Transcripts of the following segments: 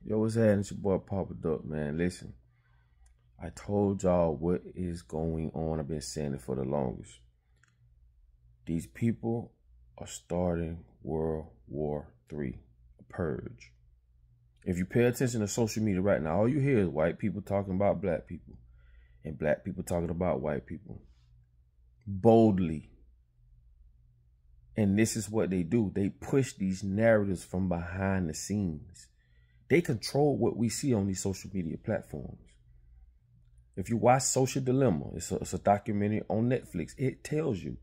Yo, what's happening? It's your boy Papa Duck, man. Listen, I told y'all what is going on. I've been saying it for the longest. These people are starting World War III, a purge. If you pay attention to social media right now, all you hear is white people talking about black people and black people talking about white people boldly. And this is what they do. They push these narratives from behind the scenes. They control what we see on these social media platforms. If you watch Social Dilemma, it's a documentary on Netflix. It tells you,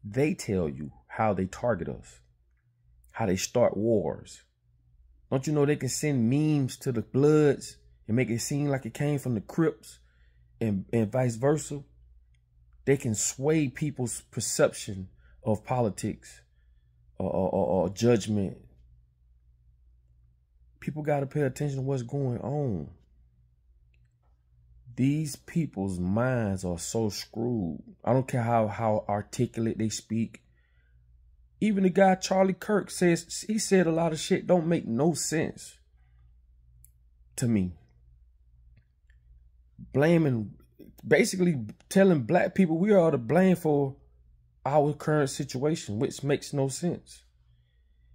they tell you how they target us, how they start wars. Don't you know they can send memes to the Bloods and make it seem like it came from the Crips and vice versa? They can sway people's perception of politics or judgment. People got to pay attention to what's going on. These people's minds are so screwed. I don't care how articulate they speak. Even the guy Charlie Kirk says, he said a lot of shit don't make no sense to me. Blaming, basically telling black people we are to blame for our current situation, which makes no sense.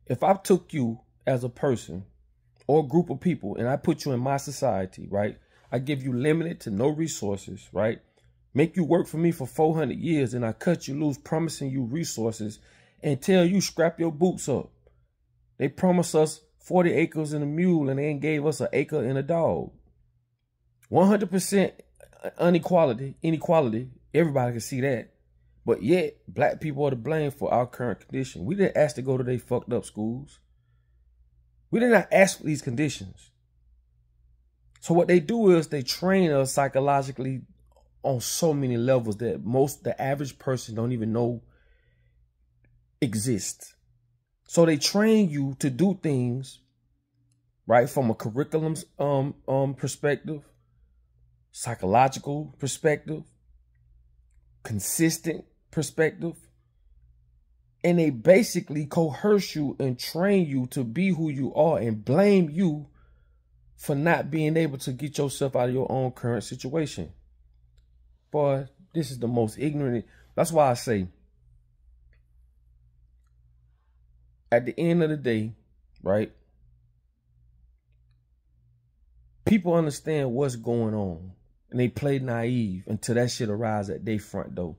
If I took you as a person or a group of people and I put you in my society, right? I give you limited to no resources, right? Make you work for me for 400 years and I cut you loose, promising you resources and tell you scrap your boots up. They promised us 40 acres and a mule and they ain't gave us an acre and a dog. 100% inequality, everybody can see that. But yet, black people are to blame for our current condition. We didn't ask to go to they fucked up schools. We did not ask for these conditions. So what they do is they train us psychologically on so many levels that the average person don't even know exist. So they train you to do things, right, from a curriculum perspective, psychological perspective, consistent perspective. And they basically coerce you and train you to be who you are and blame you for not being able to get yourself out of your own current situation. Boy, this is the most ignorant. That's why I say, at the end of the day, right, people understand what's going on and they play naive until that shit arrives at their front door.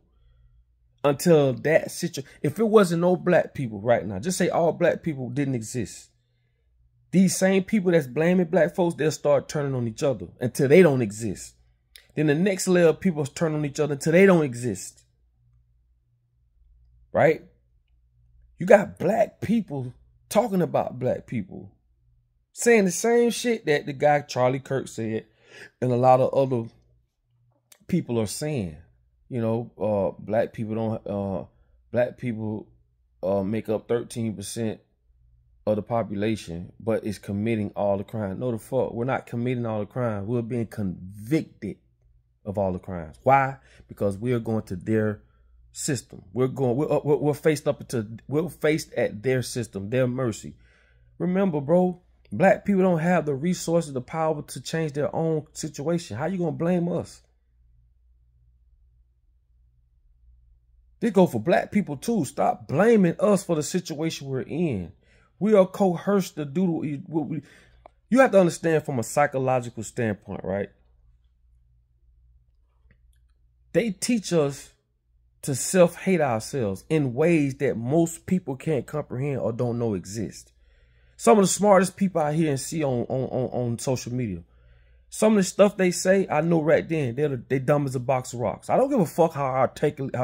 Until that situation, if it wasn't no black people right now, just say all black people didn't exist. These same people that's blaming black folks, they'll start turning on each other until they don't exist. Then the next layer of people turn on each other until they don't exist. Right? You got black people talking about black people, saying the same shit that the guy Charlie Kirk said and a lot of other people are saying. You know, black people make up 13% of the population, but is committing all the crime. No, the fuck, we're not committing all the crime. We're being convicted of all the crimes. Why? Because we are going to their system. We're faced at their system, their mercy. Remember, bro, black people don't have the resources, the power to change their own situation. How you gonna blame us? This go for black people too. Stop blaming us for the situation we're in. We are coerced to do what we. You have to understand from a psychological standpoint, right? They teach us to self-hate ourselves in ways that most people can't comprehend or don't know exist. Some of the smartest people I hear and see on social media, some of the stuff they say, I know right then, they dumb as a box of rocks. I don't give a fuck how articulate.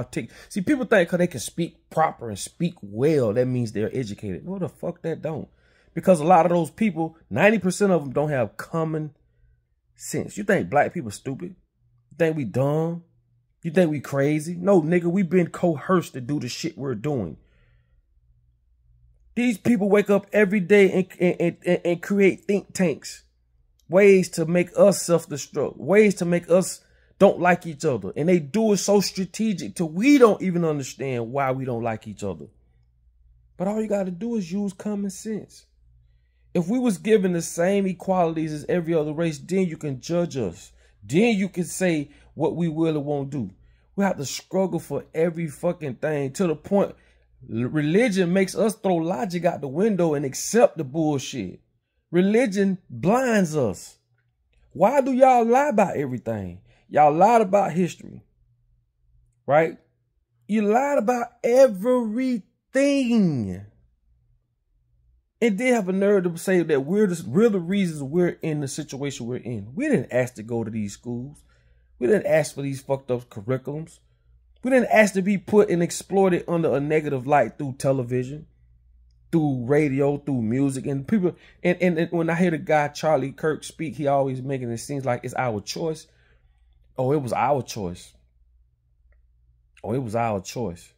See, people think because they can speak proper and speak well, that means they're educated. No, the fuck that don't. Because a lot of those people, 90% of them don't have common sense. You think black people stupid? You think we dumb? You think we crazy? No, nigga, we've been coerced to do the shit we're doing. These people wake up every day and create think tanks. Ways to make us self-destruct. Ways to make us don't like each other. And they do it so strategic till we don't even understand why we don't like each other. But all you got to do is use common sense. If we was given the same equalities as every other race, then you can judge us. Then you can say what we will or won't do. We have to struggle for every fucking thing to the point religion makes us throw logic out the window and accept the bullshit. Religion blinds us. Why do y'all lie about everything? Y'all lied about history, right? You lied about everything. And then have a nerve to say that we're the reasons we're in the situation we're in. We didn't ask to go to these schools. We didn't ask for these fucked up curriculums. We didn't ask to be put and exploited under a negative light through television, through radio, through music. And people, and when I hear the guy Charlie Kirk speak, he always making it seem like it's our choice. Oh, it was our choice. Oh, it was our choice.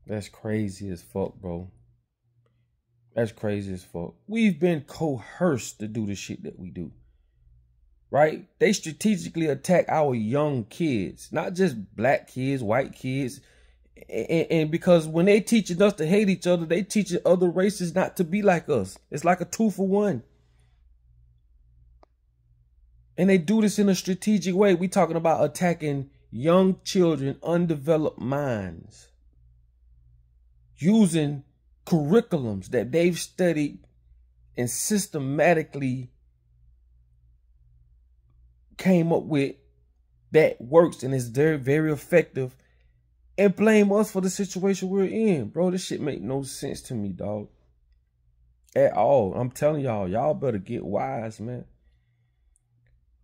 That's crazy as fuck, bro. That's crazy as fuck. We've been coerced to do the shit that we do. Right? They strategically attack our young kids, not just black kids, white kids. And because when they teaching us to hate each other, they teaching other races not to be like us. It's like a 2-for-1. And they do this in a strategic way. We talking about attacking young children, undeveloped minds, using curriculums that they've studied and systematically came up with that works and is very, very effective, and blame us for the situation we're in. Bro, this shit make no sense to me, dog. At all. I'm telling y'all, y'all better get wise, man.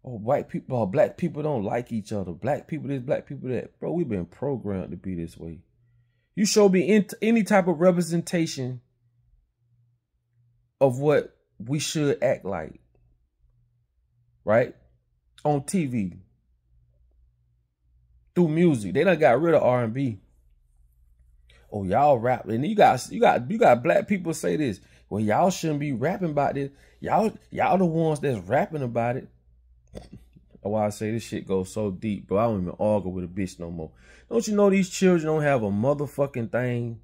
Oh, white people or black people don't like each other. Black people this, black people that. Bro, we've been programmed to be this way. You show me any type of representation of what we should act like, right? On TV, through music. They done got rid of R&B. Oh, y'all rap. And you got black people say this. Well, y'all shouldn't be rapping about this. Y'all the ones that's rapping about it. Why I say this shit goes so deep, bro. I don't even argue with a bitch no more. Don't you know these children don't have a motherfucking thing?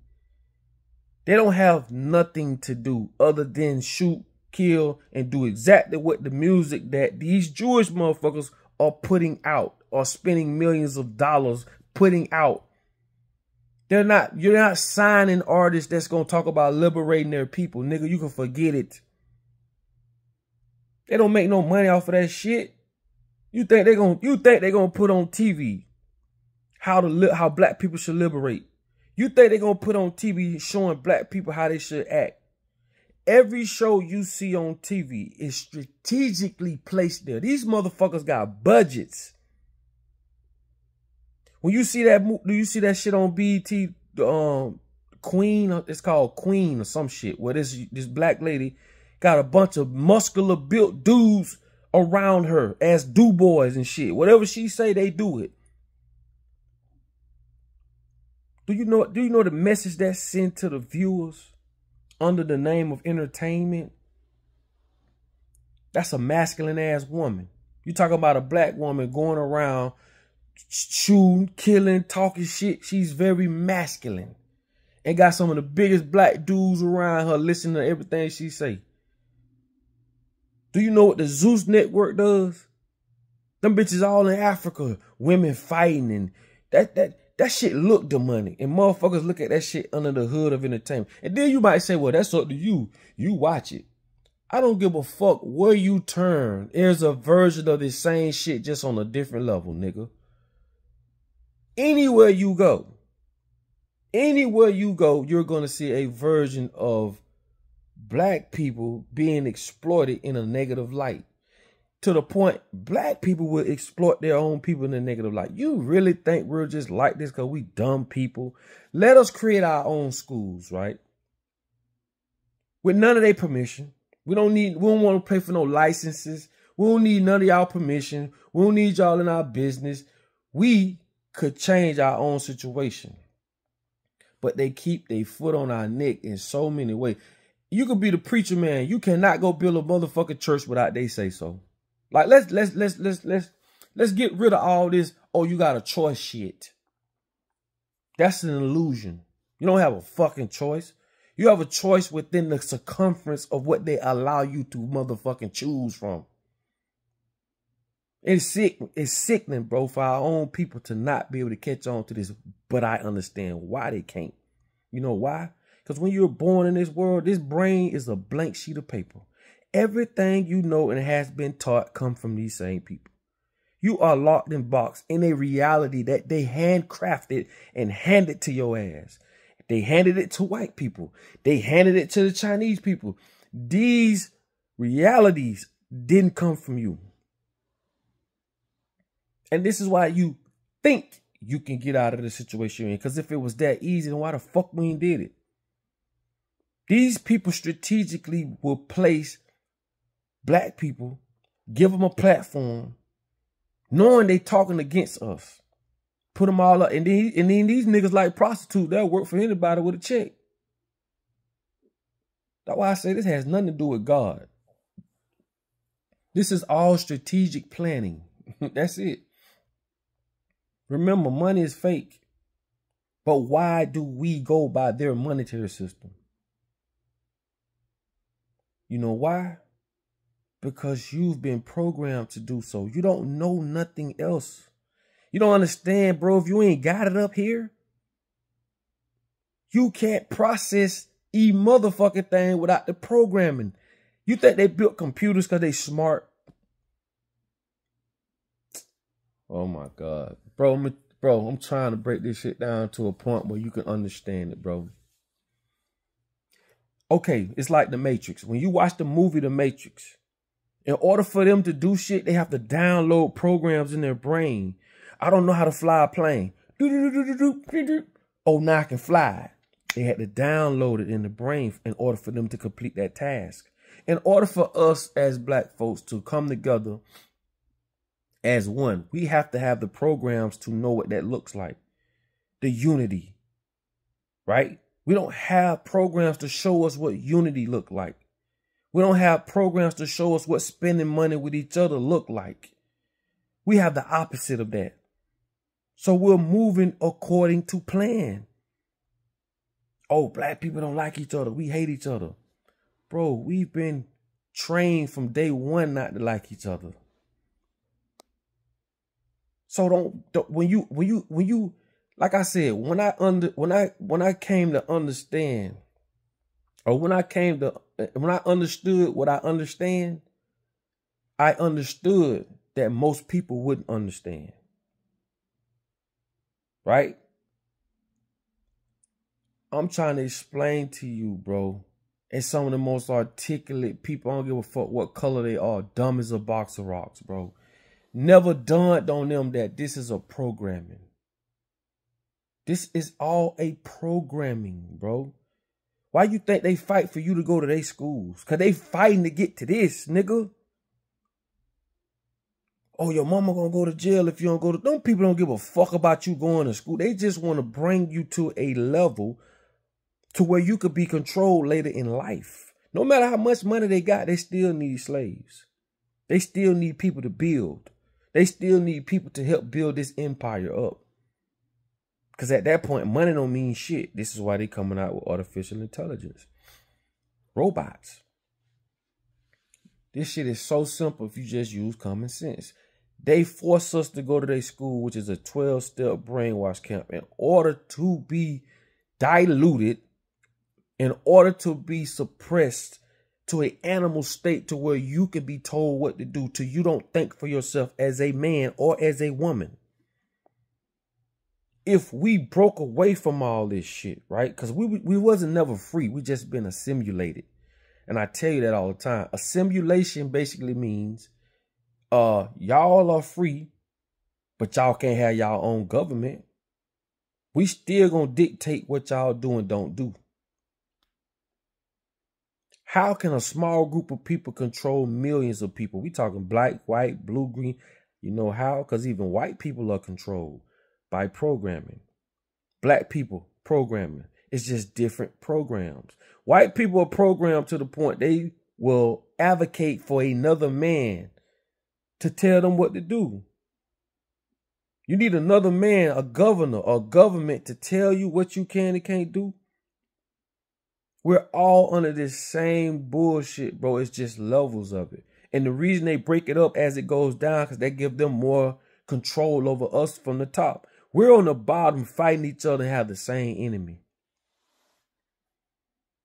They don't have nothing to do other than shoot, kill, and do exactly what the music that these Jewish motherfuckers are putting out, or spending millions of dollars putting out. You're not signing artists that's gonna talk about liberating their people, nigga. You can forget it. They don't make no money off of that shit. You think they're gonna put on TV how black people should liberate? You think they're gonna put on TV showing black people how they should act? Every show you see on TV is strategically placed there. These motherfuckers got budgets. When you see that, do you see that shit on BET? Queen, it's called Queen or some shit, where this black lady got a bunch of muscular built dudes around her as do boys and shit. Whatever she say, they do it. Do you know the message that's sent to the viewers under the name of entertainment? That's a masculine ass woman. You talking about a black woman going around shooting, killing, talking shit. She's very masculine and got some of the biggest black dudes around her listening to everything she say. Do you know what the Zeus Network does? Them bitches all in Africa, women fighting, and that shit look demonic. And motherfuckers look at that shit under the hood of entertainment. And then you might say, well, that's up to you. You watch it. I don't give a fuck where you turn. There's a version of this same shit just on a different level, nigga. Anywhere you go, you're going to see a version of black people being exploited in a negative light. To the point, black people will exploit their own people in a negative light. You really think we're just like this because we dumb people? Let us create our own schools, right? With none of their permission. We don't want to pay for no licenses. We don't need none of y'all permission. We don't need y'all in our business. We could change our own situation. But they keep their foot on our neck in so many ways. You could be the preacher man. You cannot go build a motherfucking church without they say so. Like let's get rid of all this. Oh, you got a choice shit. That's an illusion. You don't have a fucking choice. You have a choice within the circumference of what they allow you to motherfucking choose from. It's sick. It's sickening, bro, for our own people to not be able to catch on to this. But I understand why they can't. You know why? Because when you're born in this world, this brain is a blank sheet of paper. Everything you know and has been taught come from these same people. You are locked in box in a reality that they handcrafted and handed to your ass. They handed it to white people. They handed it to the Chinese people. These realities didn't come from you. And this is why you think you can get out of the situation you're in. Because if it was that easy, then why the fuck we ain't did it? These people strategically will place black people, give them a platform, knowing they talking against us. Put them all up. And then these niggas like prostitute, they'll work for anybody with a check. That's why I say this has nothing to do with God. This is all strategic planning. That's it. Remember, money is fake. But why do we go by their monetary system? You know why? Because you've been programmed to do so. You don't know nothing else. You don't understand, bro. If you ain't got it up here, you can't process a motherfucking thing without the programming. You think they built computers because they smart? Oh my God. Bro, I'm trying to break this shit down to a point where you can understand it, bro. Okay, it's like The Matrix. When you watch the movie The Matrix, in order for them to do shit, they have to download programs in their brain. I don't know how to fly a plane. Oh, now I can fly. They had to download it in the brain in order for them to complete that task. In order for us as black folks to come together as one, we have to have the programs to know what that looks like. The unity, right? We don't have programs to show us what unity look like. We don't have programs to show us what spending money with each other look like. We have the opposite of that. So we're moving according to plan. Oh, black people don't like each other. We hate each other. Bro, we've been trained from day one not to like each other. So when you like I said, when I came to understand, or when I understood what I understand, I understood that most people wouldn't understand. Right? I'm trying to explain to you, bro. And some of the most articulate people, I don't give a fuck what color they are, dumb as a box of rocks, bro. Never dawned on them that this is a programming. This is all a programming, bro. Why you think they fight for you to go to their schools? Because they fighting to get to this, nigga. Oh, your mama gonna go to jail if you don't go to... Them people don't give a fuck about you going to school. They just want to bring you to a level to where you could be controlled later in life. No matter how much money they got, they still need slaves. They still need people to build. They still need people to help build this empire up. Because at that point, money don't mean shit. This is why they coming out with artificial intelligence. Robots. This shit is so simple if you just use common sense. They force us to go to their school, which is a 12-step brainwash camp, in order to be diluted, in order to be suppressed to an animal state to where you can be told what to do till you don't think for yourself as a man or as a woman. If we broke away from all this shit, right? Because we wasn't never free. We just been assimilated. And I tell you that all the time. Assimilation basically means y'all are free, but y'all can't have y'all own government. We still gonna dictate what y'all do and don't do. How can a small group of people control millions of people? We talking black, white, blue, green. You know how? Because even white people are controlled by programming. Black people, programming. It's just different programs. White people are programmed to the point they will advocate for another man to tell them what to do. You need another man, a governor, or government to tell you what you can and can't do. We're all under this same bullshit, bro. It's just levels of it. And the reason they break it up as it goes down, because they give them more control over us from the top. We're on the bottom fighting each other and have the same enemy.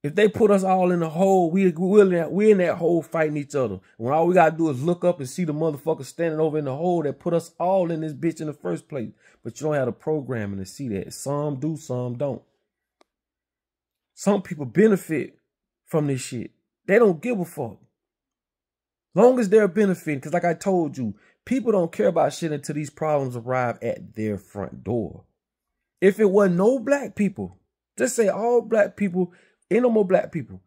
If they put us all in a hole, we're in that hole fighting each other. When all we got to do is look up and see the motherfucker standing over in the hole that put us all in this bitch in the first place. But you don't have the programming to see that. Some do, some don't. Some people benefit from this shit. They don't give a fuck. Long as they're benefiting, because like I told you, people don't care about shit until these problems arrive at their front door. If it wasn't no black people, just say all black people, ain't no more black people,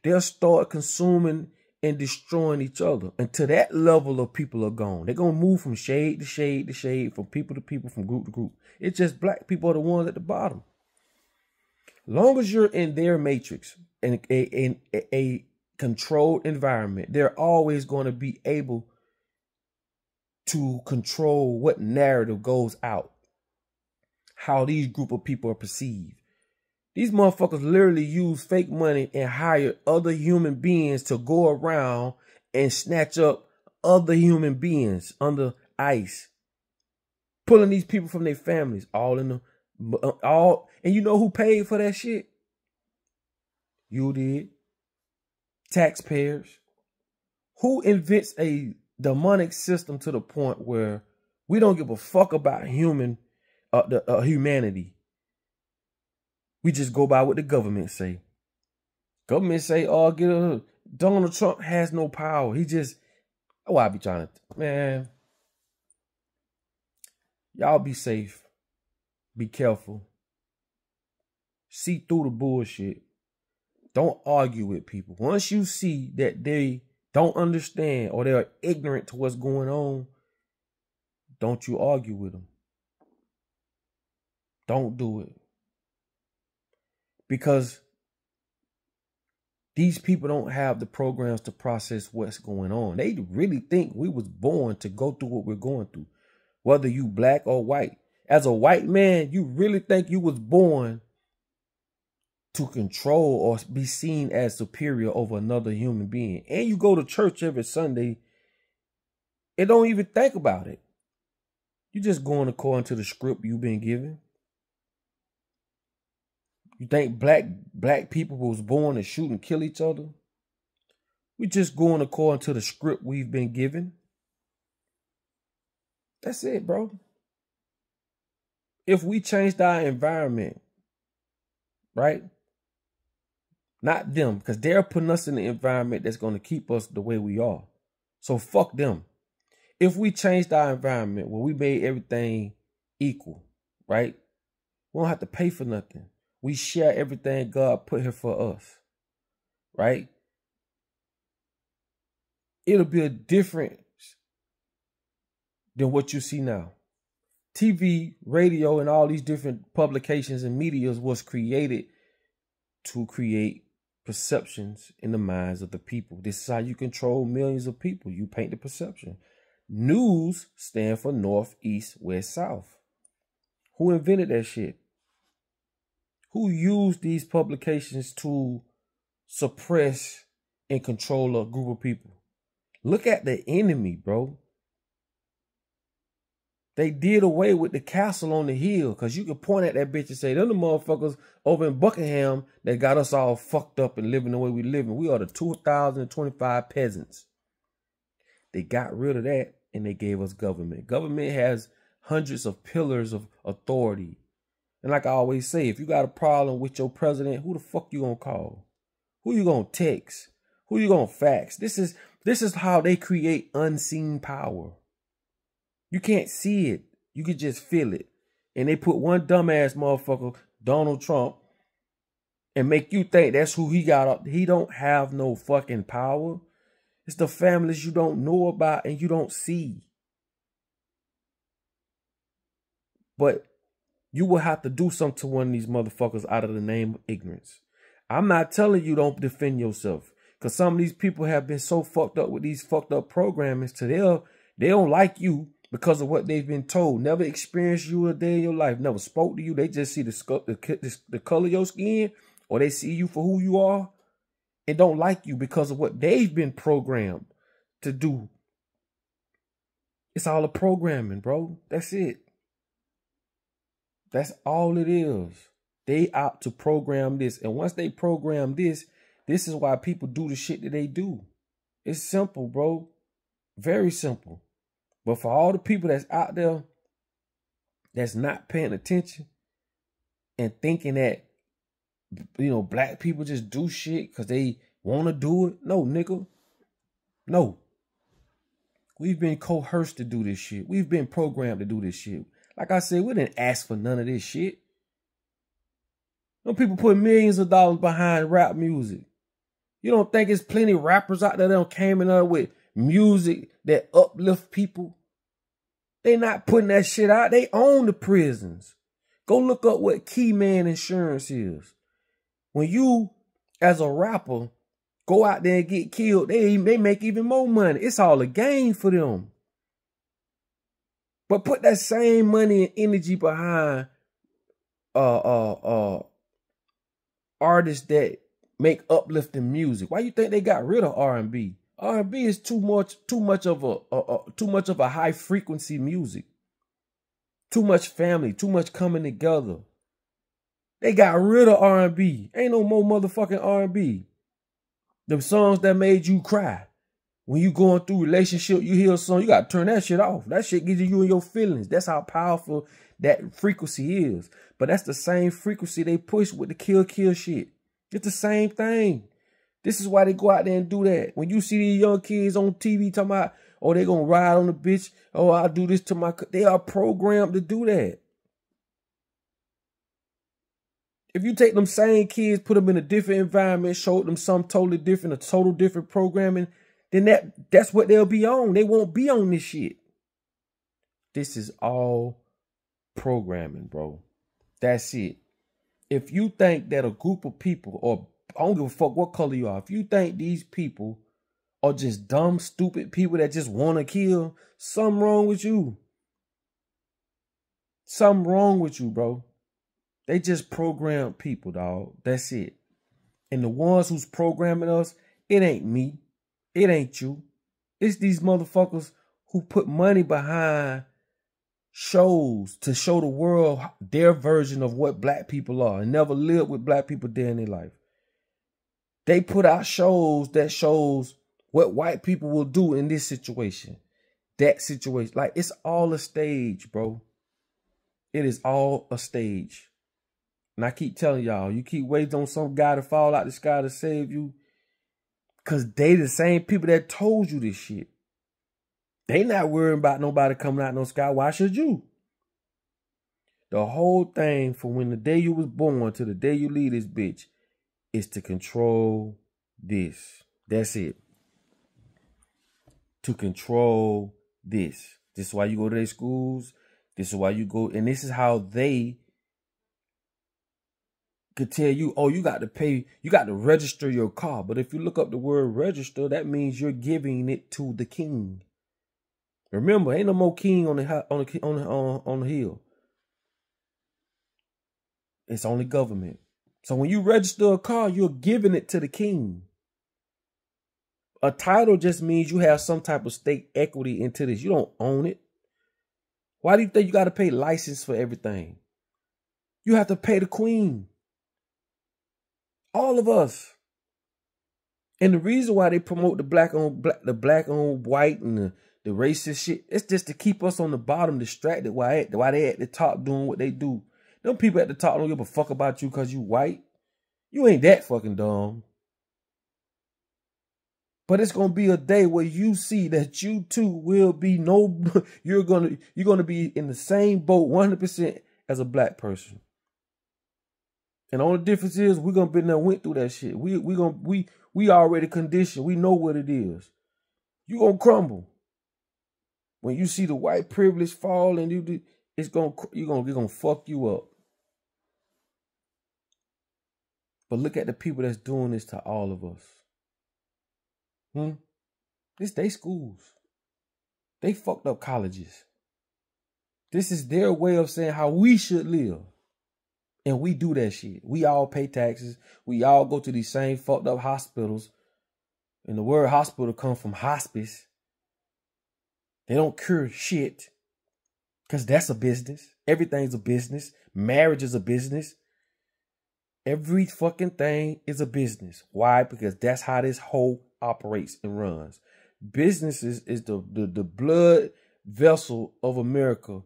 they'll start consuming and destroying each other until that level of people are gone. They're going to move from shade to shade to shade, from people to people, from group to group. It's just black people are the ones at the bottom. Long as you're in their matrix, in a controlled environment, they're always going to be able to control what narrative goes out, how these group of people are perceived. These motherfuckers literally use fake money and hire other human beings to go around and snatch up other human beings under ice, pulling these people from their families, and you know who paid for that shit? You did. Taxpayers. Who invents a demonic system to the point where we don't give a fuck about humanity? We just go by what the government say. Government say, oh, Donald Trump has no power. He just, oh, I be trying to, man. Y'all be safe. Be careful. See through the bullshit. Don't argue with people. Once you see that they don't understand or they're ignorant to what's going on, don't you argue with them. Don't do it. Because these people don't have the programs to process what's going on. They really think we was born to go through what we're going through, whether you black or white. As a white man, you really think you was born to control or be seen as superior over another human being. And you go to church every Sunday and don't even think about it. You just going according to the script you've been given. You think black people was born to shoot and kill each other? We just going according to the script we've been given. That's it, bro. If we changed our environment, right? Not them, because they're putting us in the environment that's going to keep us the way we are. So fuck them. If we changed our environment where we made everything equal, right? We don't have to pay for nothing. We share everything God put here for us, right? It'll be a difference than what you see now. TV, radio, and all these different publications and medias was created to create perceptions in the minds of the people. This is how you control millions of people. You paint the perception. News stand for North, East, West, South. Who invented that shit? Who used these publications to suppress and control a group of people? Look at the enemy, bro. They did away with the castle on the hill, because you can point at that bitch and say, they're the motherfuckers over in Buckingham that got us all fucked up and living the way we living. We are the 2025 peasants. They got rid of that and they gave us government. Government has hundreds of pillars of authority. And like I always say, if you got a problem with your president, who the fuck you gonna call? Who you gonna text? Who you gonna fax? This is how they create unseen power. You can't see it. You can just feel it. And they put one dumbass motherfucker, Donald Trump, and make you think that's who he got up. He don't have no fucking power. It's the families you don't know about and you don't see. But you will have to do something to one of these motherfuckers out of the name of ignorance. I'm not telling you don't defend yourself, because some of these people have been so fucked up with these fucked up programmings to they don't like you. because of what they've been told. Never experienced you a day in your life. Never spoke to you. They just see the color of your skin, or they see you for who you are and don't like you because of what they've been programmed to do. It's all a programming, bro. That's it. That's all it is. They opt to program this. And once they program this, this is why people do the shit that they do. It's simple, bro. Very simple. But for all the people that's out there that's not paying attention and thinking that, you know, black people just do shit because they want to do it. No, nigga. No. We've been coerced to do this shit. We've been programmed to do this shit. Like I said, we didn't ask for none of this shit. Them people put millions of dollars behind rap music. You don't think there's plenty of rappers out there that came in there with music that uplift people? They not putting that shit out. They own the prisons. Go look up what Key Man Insurance is. When you, as a rapper, go out there and get killed, they make even more money. It's all a game for them. But put that same money and energy behind artists that make uplifting music. Why you think they got rid of R&B? R&B is too much of a high frequency music. Too much family, too much coming together. They got rid of R&B. Ain't no more motherfucking R&B. Them songs that made you cry. When you going through relationship, you hear a song, you got to turn that shit off. That shit gives you in your feelings. That's how powerful that frequency is. But that's the same frequency they push with the kill shit. It's the same thing. This is why they go out there and do that. When you see these young kids on TV talking about, oh, they going to ride on the bitch. Oh, I'll do this to my... They are programmed to do that. If you take them same kids, put them in a different environment, show them something totally different, a total different programming, then that's what they'll be on. They won't be on this shit. This is all programming, bro. That's it. If you think that a group of people, or I don't give a fuck what color you are, if you think these people are just dumb, stupid people that just want to kill, something wrong with you. Something wrong with you, bro. They just program people, dog. That's it. And the ones who's programming us, it ain't me. It ain't you. It's these motherfuckers who put money behind shows to show the world their version of what black people are and never lived with black people day in their life. They put out shows that shows what white people will do in this situation, that situation. Like, it's all a stage, bro. It is all a stage. And I keep telling y'all, you keep waiting on some guy to fall out the sky to save you, because they the same people that told you this shit. They not worrying about nobody coming out no sky. Why should you? The whole thing from when the day you was born to the day you leave this bitch is to control this. That's it. To control this. This is why you go to their schools. This is why you go. And this is how they could tell you, oh, you got to pay, you got to register your car. But if you look up the word register, that means you're giving it to the king. Remember, ain't no more king on the hill. It's only government. So when you register a car, you're giving it to the king. A title just means you have some type of stake equity into this. You don't own it. Why do you think you got to pay license for everything? You have to pay the queen. All of us. And the reason why they promote the black on white and the racist shit, it's just to keep us on the bottom distracted why they at the top doing what they do. Them people at the top don't give a fuck about you because you white. You ain't that fucking dumb. But it's gonna be a day where you see that you too will be you're gonna be in the same boat 100% as a black person. And the only difference is we're gonna be there, went through that shit. We already conditioned. We know what it is. You gonna crumble when you see the white privilege fall, and you're gonna fuck you up. But look at the people that's doing this to all of us. This they schools. They fucked up colleges. This is their way of saying how we should live. And we do that shit. We all pay taxes. We all go to these same fucked up hospitals. And the word hospital comes from hospice. They don't cure shit. Because that's a business. Everything's a business. Marriage is a business. Every fucking thing is a business. Why? Because that's how this whole operates and runs. Businesses is the blood vessel of America.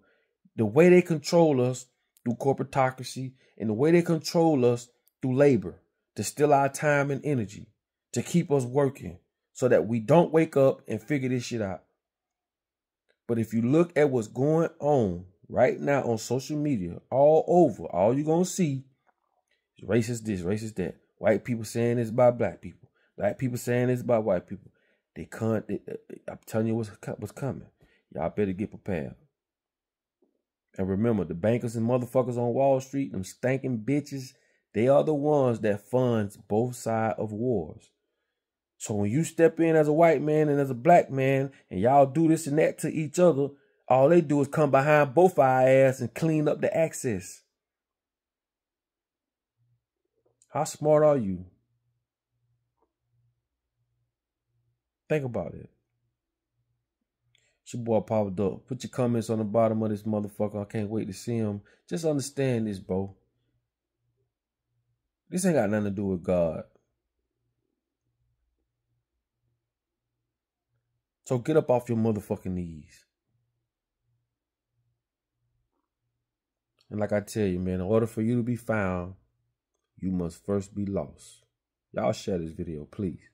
The way they control us through corporatocracy and the way they control us through labor to steal our time and energy, to keep us working so that we don't wake up and figure this shit out. But if you look at what's going on right now on social media, all over, all you're going to see is racist this, racist that. White people saying this about black people. Black people saying this about white people. I'm telling you what's coming. Y'all better get prepared. And remember, the bankers and motherfuckers on Wall Street, them stinking bitches, they are the ones that funds both sides of wars. So when you step in as a white man and as a black man, and y'all do this and that to each other, all they do is come behind both our ass and clean up the access. How smart are you? Think about it. It's your boy Powered Up. Put your comments on the bottom of this motherfucker. I can't wait to see them. Just understand this, bro. This ain't got nothing to do with God. So get up off your motherfucking knees. And like I tell you, man, in order for you to be found, you must first be lost. Y'all share this video, please.